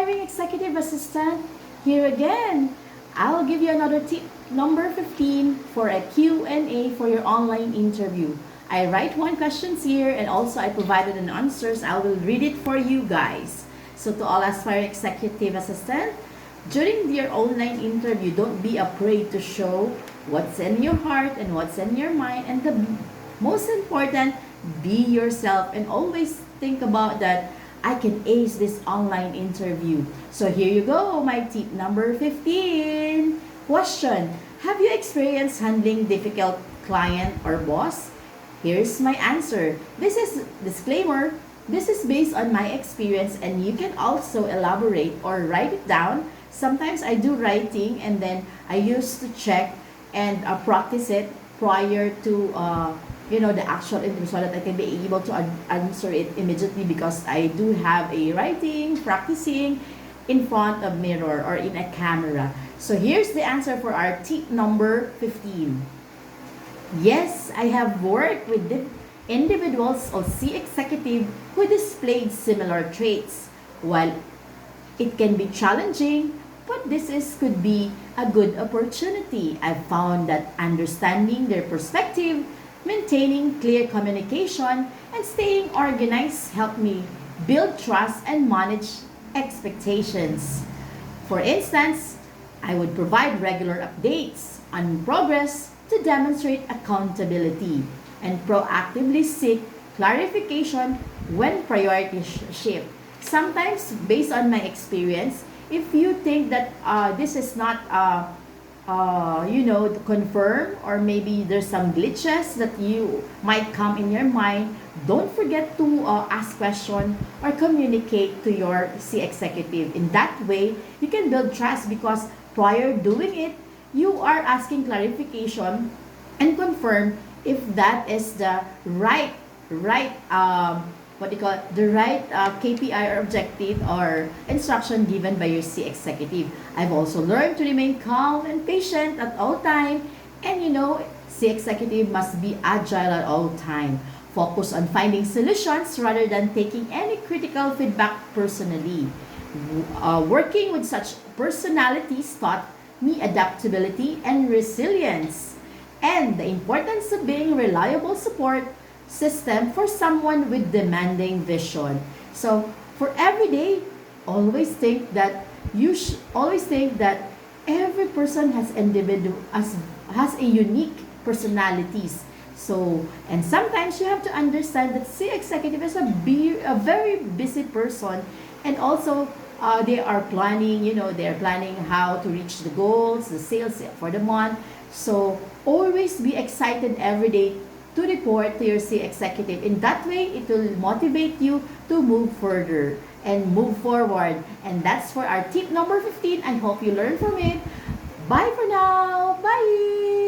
aspiring executive assistant, here again. I'll give you another tip, number 15, for a Q&A for your online interview. I write one questions here and also I provided an answers. I will read it for you guys. So to all aspiring executive assistant, during your online interview, don't be afraid to show what's in your heart and what's in your mind. And the most important, be yourself and always think about that I can ace this online interview. So here you go, my tip number 15. Question: have you experienced handling difficult client or boss? Here's my answer. This is disclaimer. This is based on my experience and you can also elaborate or write it down. Sometimes I do writing and then I used to check and practice it prior to the actual interview so that I can be able to answer it immediately because I do have a writing, practicing in front of mirror or in a camera. So here's the answer for our tip number 15. Yes, I have worked with the individuals or C executive who displayed similar traits. While it can be challenging, but could be a good opportunity. I've found that understanding their perspective, maintaining clear communication, and staying organized help me build trust and manage expectations. For instance, I would provide regular updates on progress to demonstrate accountability and proactively seek clarification when priorities shift. Sometimes, based on my experience, if you think that this is not confirm, or maybe there's some glitches that you might come in your mind, don't forget to ask question or communicate to your C executive. In that way, you can build trust because prior doing it, you are asking clarification and confirm if that is the right the right KPI or objective or instruction given by your C executive. I've also learned to remain calm and patient at all time. And C executive must be agile at all time. Focus on finding solutions rather than taking any critical feedback personally. Working with such personalities taught me adaptability and resilience, and the importance of being reliable support system for someone with demanding vision. So for every day, always think that every person has a unique personalities. So, and sometimes you have to understand that C executive is a very busy person, and also they are planning, they are planning how to reach the goals, the sales for the month. So always be excited every day to report to your C executive. In that way, it will motivate you to move further and move forward. And that's for our tip number 15. I hope you learn from it. Bye for now. Bye!